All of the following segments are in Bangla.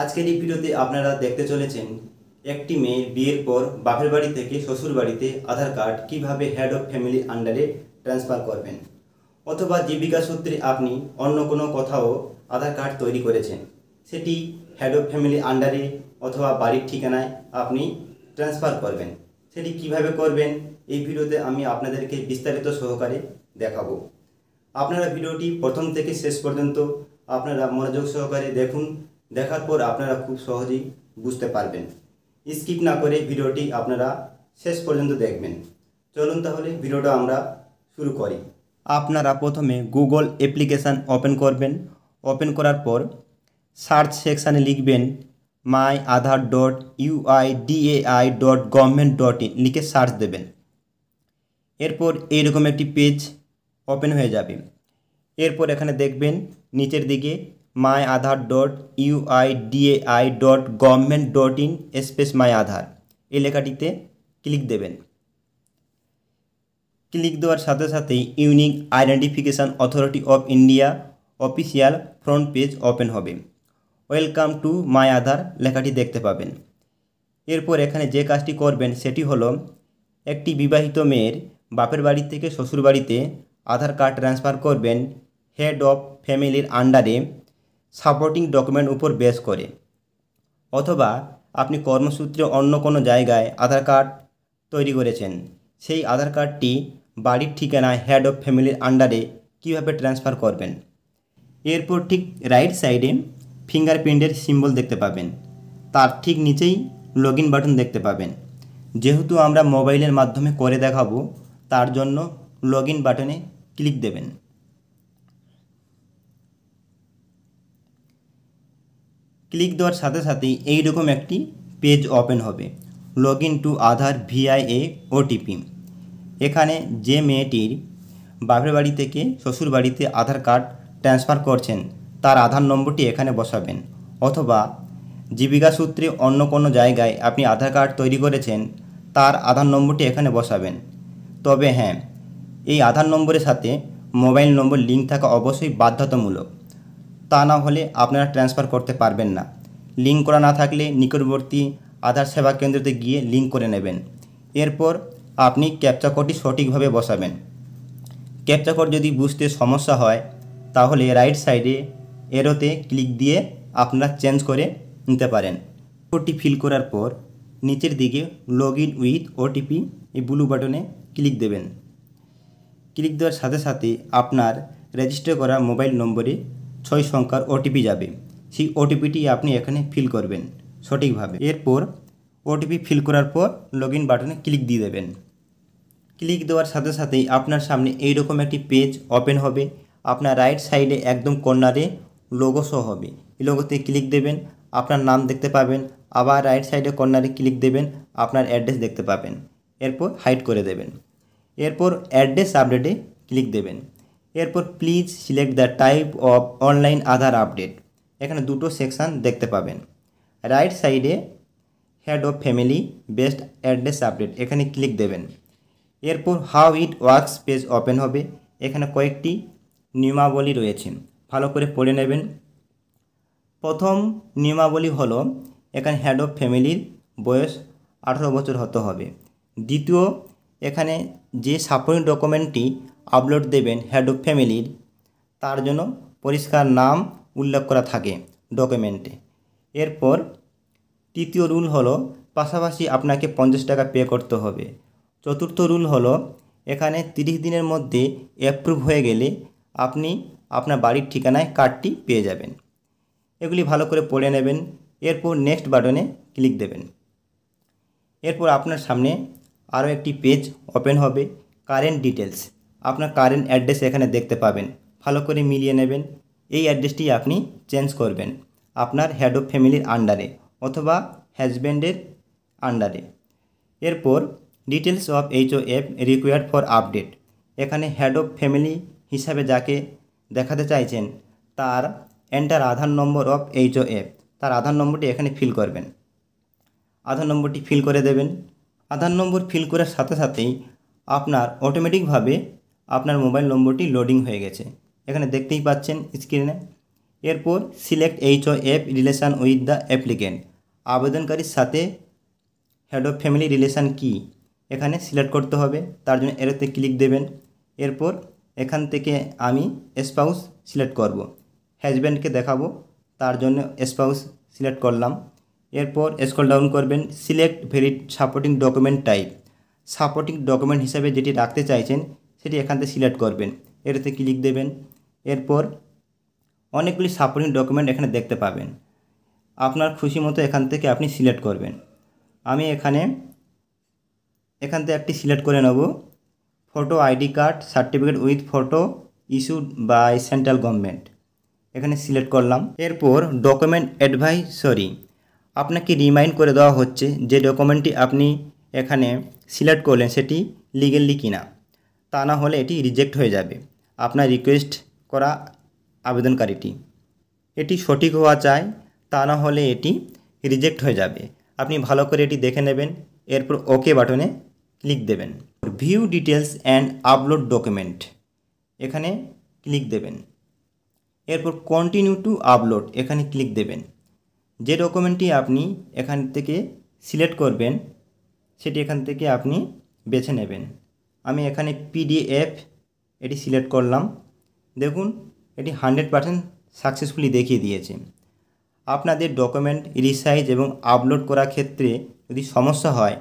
আজকের এই ভিডিওতে আপনারা দেখতে চলেছেন একটি মেয়ের বিয়ের পর বাপের বাড়ি থেকে শ্বশুর বাড়িতে আধার কার্ড কিভাবে হেড অফ ফ্যামিলি আন্ডারে ট্রান্সফার করবেন, অথবা জীবিকা সূত্রে আপনি অন্য কোনো কোথাও আধার কার্ড তৈরি করেছেন, সেটি হেড অফ ফ্যামিলি আন্ডারে অথবা বাড়ির ঠিকানায় আপনি ট্রান্সফার করবেন। সেটি কিভাবে করবেন এই ভিডিওতে আমি আপনাদেরকে বিস্তারিত সহকারে দেখাবো। আপনারা ভিডিওটি প্রথম থেকে শেষ পর্যন্ত আপনারা মনোযোগ সহকারে দেখুন। দেখার পর আপনারা খুব সহজেই বুঝতে পারবেন। স্কিপ না করে ভিডিওটি আপনারা শেষ পর্যন্ত দেখবেন। চলুন তাহলে ভিডিওটা আমরা শুরু করি। আপনারা প্রথমে গুগল অ্যাপ্লিকেশান ওপেন করবেন। ওপেন করার পর সার্চ সেকশানে লিখবেন myAadhar.uidai.government.in লিখে সার্চ দেবেন। এরপর এইরকম একটি পেজ ওপেন হয়ে যাবে। এরপর এখানে দেখবেন নিচের দিকে myAadhar.uidai.government.in /myAadhar এই লেখাটিতে ক্লিক দেবেন। ক্লিক দেওয়ার সাথে সাথেই unique identification authority of India official front page open হবে। ওয়েলকাম টু মাই আধার লেখাটি দেখতে পাবেন। এরপর এখানে যে কাজটি করবেন সেটি হলো একটি বিবাহিত মেয়ের বাপের বাড়ি থেকে শ্বশুর বাড়িতে আধার কার্ড ট্রান্সফার করবেন হেড অফ ফ্যামিলির আন্ডারে সাপোর্টিং ডকুমেন্ট উপর বেস করে, অথবা আপনি কর্মসূত্রে অন্য কোনো জায়গায় আধার কার্ড তৈরি করেছেন, সেই আধার কার্ডটি বাড়ির ঠিকানায় হেড অফ ফ্যামিলির আন্ডারে কীভাবে ট্রান্সফার করবেন। এরপর ঠিক রাইট সাইডে ফিঙ্গারপ্রিন্টের সিম্বল দেখতে পাবেন, তার ঠিক নিচেই লগ ইন বাটন দেখতে পাবেন। যেহেতু আমরা মোবাইলের মাধ্যমে করে দেখাবো, তার জন্য লগ ইন বাটনে ক্লিক দেবেন। ক্লিক দেওয়ার সাথে সাথেই এইরকম একটি পেজ ওপেন হবে, log in to Aadhaar via OTP. এখানে যে মেয়েটির বাপের বাড়ি থেকে শ্বশুর বাড়িতে আধার কার্ড ট্রান্সফার করছেন তার আধার নম্বরটি এখানে বসাবেন, অথবা জীবিকা সূত্রে অন্য কোনো জায়গায় আপনি আধার কার্ড তৈরি করেছেন তার আধার নম্বরটি এখানে বসাবেন। তবে হ্যাঁ, এই আধার নম্বরের সাথে মোবাইল নম্বর লিঙ্ক থাকা অবশ্যই বাধ্যতামূলক, তা না হলে আপনারা ট্রান্সফার করতে পারবেন না। লিঙ্ক করা না থাকলে নিকটবর্তী আধার সেবা কেন্দ্রতে গিয়ে লিঙ্ক করে নেবেন। এরপর আপনি ক্যাপচা কোডটি সঠিকভাবে বসাবেন। ক্যাপচা কোড যদি বুঝতে সমস্যা হয় তাহলে রাইট সাইডে এরোতে ক্লিক দিয়ে আপনারা চেঞ্জ করে নিতে পারেন। কোডটি ফিল করার পর নিচের দিকে লগ ইন উইথ ওটিপি এই ব্লু বাটনে ক্লিক দেবেন। ক্লিক দেওয়ার সাথে সাথে আপনার রেজিস্টার করা মোবাইল নম্বরে 6 সংখ্যার ওটিপি যাবে। সেই ওটিপিটি আপনি এখানে ফিল করবেন সঠিকভাবে। এরপর ওটিপি ফিল করার পর লগ ইন বাটনে ক্লিক দিয়ে দেবেন। ক্লিক দেওয়ার সাথে সাথেই আপনার সামনে এইরকম একটি পেজ ওপেন হবে। আপনার রাইট সাইডে একদম কর্নারে লোগো শো হবে, এই লোগোতে ক্লিক দেবেন, আপনার নাম দেখতে পাবেন। আবার রাইট সাইডে কর্নারে ক্লিক দেবেন, আপনার অ্যাড্রেস দেখতে পাবেন। এরপর হাইড করে দেবেন। এরপর অ্যাড্রেস আপডেটে ক্লিক দেবেন। এরপর please select the type of online Aadhaar update, এখানে দুটো সেকশান দেখতে পাবেন। রাইট সাইডে head of family best address update, এখানে ক্লিক দেবেন। এরপর how it works page open হবে। এখানে কয়েকটি নিয়মাবলী রয়েছে, ভালো করে পড়ে নেবেন। প্রথম নিয়মাবলী হলো এখানে হেড অফ ফ্যামিলির বয়স 18 বছর হতে হবে। দ্বিতীয়, এখানে যে সাপোর্টিং ডকুমেন্টটি আপলোড দেবেন হেড অফ ফ্যামিলির, তার জন্য পরিষ্কার নাম উল্লেখ করা থাকে ডকুমেন্টে। এরপর তৃতীয় রুল হলো পাশাপাশি আপনাকে 50 টাকা পে করতে হবে। চতুর্থ রুল হলো এখানে 30 দিনের মধ্যে অ্যাপ্রুভ হয়ে গেলে আপনি আপনার বাড়ির ঠিকানায় কার্ডটি পেয়ে যাবেন। এগুলি ভালো করে পড়ে নেবেন। এরপর নেক্সট বাটনে ক্লিক দেবেন। এরপর আপনার সামনে আরও একটি পেজ ওপেন হবে, কারেন্ট ডিটেলস। আপনার কারেন্ট অ্যাড্রেস এখানে দেখতে পাবেন, ভালো করে মিলিয়ে নেবেন। এই অ্যাড্রেসটি আপনি চেঞ্জ করবেন আপনার হেড অফ ফ্যামিলির আন্ডারে অথবা হাজব্যান্ডের আন্ডারে। এরপর details of HOF required for update, এখানে হেড অফ ফ্যামিলি হিসাবে যাকে দেখাতে চাইছেন তার enter Aadhaar number of HOF, তার আধার নম্বরটি এখানে ফিল করবেন। আধার নম্বরটি ফিল করে দেবেন। আধার নম্বর ফিল করার সাথে সাথেই আপনার অটোমেটিকভাবে আপনার মোবাইল নম্বরটি লোডিং হয়ে গেছে, এখানে দেখতেই পাচ্ছেন স্ক্রিনে। এরপর select HOF relation with the applicant, আবেদনকারীর সাথে হেড অফ ফ্যামিলি রিলেশন কী এখানে সিলেক্ট করতে হবে, তার জন্য এরতে ক্লিক দেবেন। এরপর এখান থেকে আমি স্পাউস সিলেক্ট করব, হাজব্যান্ডকে দেখাবো, তার জন্য স্পাউস সিলেক্ট করলাম। এরপর স্ক্রল ডাউন করবেন, select valid supporting document type, supporting document হিসাবে যেটি রাখতে চাইছেন সেটি এখান থেকে সিলেক্ট করবেন, এটাতে ক্লিক দেবেন। এরপর অনেকগুলি সাপোর্টিং ডকুমেন্ট এখানে দেখতে পাবেন, আপনার খুশি মতো এখান থেকে আপনি সিলেক্ট করবেন। আমি এখান থেকে একটি সিলেক্ট করে নেব, photo ID card certificate with photo issued by central government, এখানে সিলেক্ট করলাম। এরপর ডকুমেন্ট অ্যাডভাইসরি, আপনাকে রিমাইন্ড করে দেওয়া হচ্ছে যে ডকুমেন্টটি আপনি এখানে সিলেক্ট করলেন সেটি লিগেলি কিনা, তা না হলে এটি রিজেক্ট হয়ে যাবে আপনার রিকোয়েস্ট করা আবেদনকারীটি। এটি সঠিক হওয়া চাই, তা না হলে এটি রিজেক্ট হয়ে যাবে। আপনি ভালো করে এটি দেখে নেবেন। এরপর ওকে বাটনে ক্লিক দেবেন। View details and upload document, এখানে ক্লিক দেবেন। এরপর কন্টিনিউ টু আপলোড, এখানে ক্লিক দেবেন। যে ডকুমেন্টটি আপনি এখান থেকে সিলেক্ট করবেন সেটি এখান থেকে আপনি বেছে নেবেন। আমি এখানে PDF এটি সিলেক্ট করলাম। দেখুন এটি 100% সাকসেসফুলি দেখিয়ে দিয়েছে। আপনাদের ডকুমেন্ট রিসাইজ এবং আপলোড করার ক্ষেত্রে যদি সমস্যা হয়,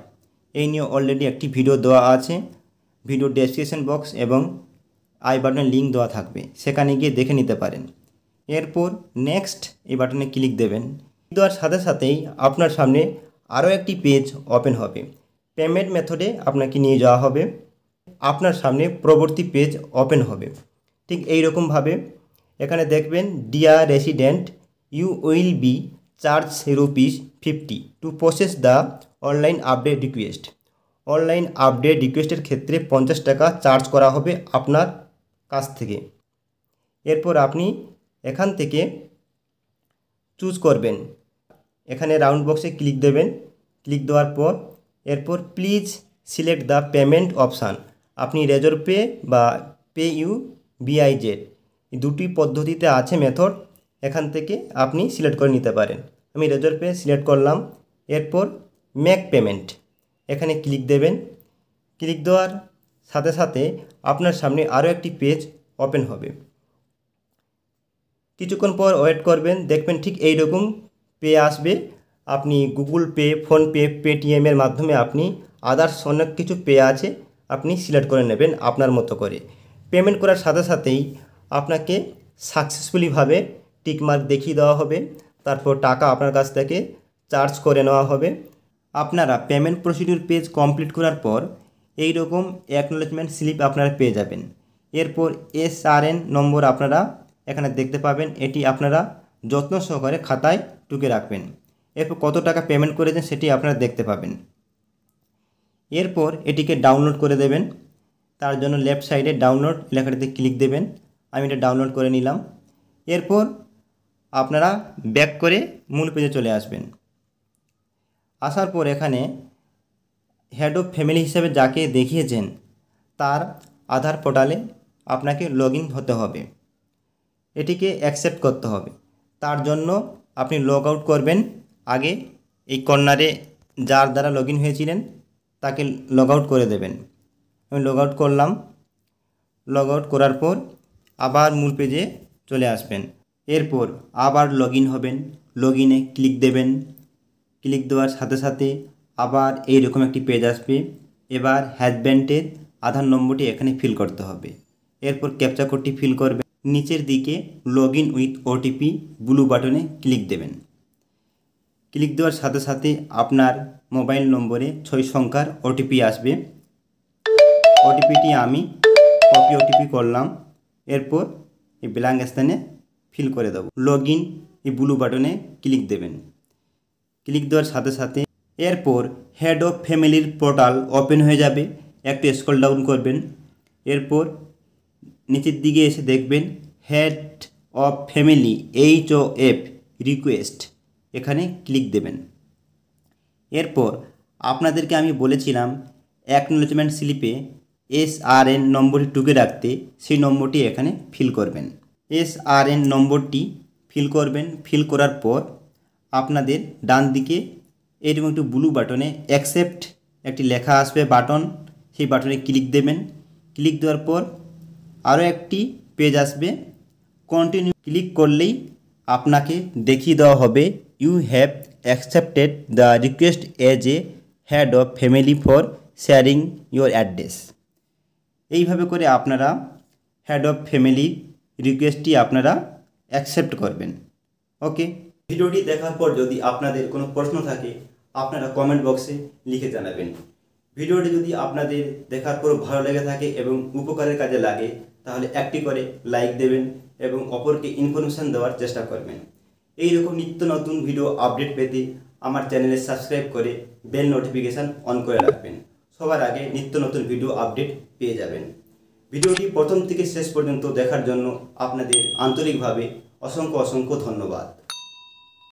এই নিয়ে অলরেডি একটি ভিডিও দেওয়া আছে, ভিডিও ডেসক্রিপশন বক্স এবং আই বাটনের লিঙ্ক দেওয়া থাকবে, সেখানে গিয়ে দেখে নিতে পারেন। এরপর নেক্সট এই বাটনে ক্লিক দেবেন। দেওয়ার সাথে সাথেই আপনার সামনে আরও একটি পেজ ওপেন হবে, পেমেন্ট মেথডে আপনাকে নিয়ে যাওয়া হবে, আপনার সামনে পরবর্তী পেজ ওপেন হবে। ঠিক এই রকমভাবে এখানে দেখবেন, dear resident, you will be charge ₹50 to process the online update request. Online update রিকোয়েস্টের ক্ষেত্রে 50 টাকা চার্জ করা হবে আপনার কাছ থেকে। এরপর আপনি এখান থেকে চুজ করবেন, এখানে রাউন্ড বক্সে ক্লিক দেবেন। ক্লিক দেওয়ার পর এরপর please select the payment option, আপনি রেজর পে বা PUBIZ এই দুটি পদ্ধতিতে আছে মেথড, এখান থেকে আপনি সিলেক্ট করে নিতে পারেন। আমি রেজর পে সিলেক্ট করলাম। এরপর মেক পেমেন্ট, এখানে ক্লিক দেবেন। ক্লিক দেওয়ার সাথে সাথে আপনার সামনে আরও একটি পেজ ওপেন হবে। কিছুক্ষণ পর ওয়েট করবেন, দেখবেন ঠিক এই রকম পে আসবে। আপনি গুগল পে, ফোনপে, পেটিএমের মাধ্যমে আপনি আদার্স অনেক কিছু পে আছে, আপনি সিলেক্ট করে নেবেন আপনার মতো করে। পেমেন্ট করার সাথে সাথেই আপনাকে সাকসেসফুলিভাবে টিকমার্ক দেখিয়ে দেওয়া হবে, তারপর টাকা আপনার কাছ থেকে চার্জ করে নেওয়া হবে। আপনারা পেমেন্ট প্রসিডিউর পেজ কমপ্লিট করার পর এই রকম অ্যাকনোলেজমেন্ট স্লিপ আপনারা পেয়ে যাবেন। এরপর SRN নম্বর আপনারা এখানে দেখতে পাবেন, এটি আপনারা যত্ন সহকারে খাতায় টুকে রাখবেন। এরপর কত টাকা পেমেন্ট করেছেন সেটি আপনারা দেখতে পাবেন। এরপর এটিকে ডাউনলোড করে দেবেন, তার জন্য লেফট সাইডে ডাউনলোড লেখাটিতে ক্লিক দেবেন। আমি এটা ডাউনলোড করে নিলাম। এরপর আপনারা ব্যাক করে মূল পেজে চলে আসবেন। আসার পর এখানে হেড অফ ফ্যামিলি হিসেবে যাকে দেখিয়েছেন তার আধার পোর্টালে আপনাকে লগ ইন হতে হবে, এটিকে অ্যাকসেপ্ট করতে হবে। তার জন্য আপনি লগ আউট করবেন। আগে এই কর্নারে যার দ্বারা লগ ইন হয়েছিলেন তাকে লগ আউট করে দেবেন। আমি লগ আউট করলাম। লগ আউট করার পর আবার মূল পেজে চলে আসবেন। এরপর আবার লগ ইন হবেন, লগ ইনে ক্লিক দেবেন। ক্লিক দেওয়ার সাথে সাথে আবার এইরকম একটি পেজ আসবে। এবার হাজব্যান্ডের আধার নম্বরটি এখানে ফিল করতে হবে। এরপর ক্যাপচা কোডটি ফিল করবেন। নিচের দিকে log in with OTP blue বাটনে ক্লিক দেবেন। ক্লিক দেওয়ার সাথে সাথে আপনার মোবাইল নম্বরে 6 সংখ্যার OTP আসবে। OTPটি আমি কপি OTP করলাম। এরপর এই ব্ল্যাঙ্ক স্থানে ফিল করে দেব। লগ ইন এই ব্লু বাটনে ক্লিক দেবেন। ক্লিক দেওয়ার সাথে সাথে এরপর হেড অফ ফ্যামিলির পোর্টাল ওপেন হয়ে যাবে। একটু স্ক্রল ডাউন করবেন। এরপর নিচের দিকে এসে দেখবেন head of family HOF request, এখানে ক্লিক দেবেন। এরপর আপনাদেরকে আমি বলেছিলাম অ্যাকনোলেজমেন্ট স্লিপে SRN নম্বরটি টুকে রাখতে, সেই নম্বরটি এখানে ফিল করবেন। SRN নম্বরটি ফিল করবেন। ফিল করার পর আপনাদের ডান দিকে এরকম একটু ব্লু বাটনে অ্যাকসেপ্ট একটি লেখা আসবে বাটন, সেই বাটনে ক্লিক দেবেন। ক্লিক দেওয়ার পর আরও একটি পেজ আসবে, কন্টিনিউ ক্লিক করলেই আপনাকে দেখিয়ে দেওয়া হবে you have accepted the request as a head of family for sharing your address. এইভাবে করে আপনারা হেড অফ ফ্যামিলি রিকোয়েস্টটি আপনারা অ্যাকসেপ্ট করবেন। ওকে, ভিডিওটি দেখার পর যদি আপনাদের কোনো প্রশ্ন থাকে আপনারা কমেন্ট বক্সে লিখে জানাবেন। ভিডিওটি যদি আপনাদের দেখার পর ভালো লেগে থাকে এবং উপকারের কাজে লাগে তাহলে একটি করে লাইক দেবেন এবং অপরকে ইনফরমেশান দেওয়ার চেষ্টা করবেন। এইরকম নিত্য নতুন ভিডিও আপডেট পেতে আমার চ্যানেলে সাবস্ক্রাইব করে বেল নোটিফিকেশান অন করে রাখবেন। সবার আগে নিত্য নতুন ভিডিও আপডেট পেয়ে যাবেন। ভিডিওটি প্রথম থেকে শেষ পর্যন্ত দেখার জন্য আপনাদের আন্তরিকভাবে অসংখ্য ধন্যবাদ।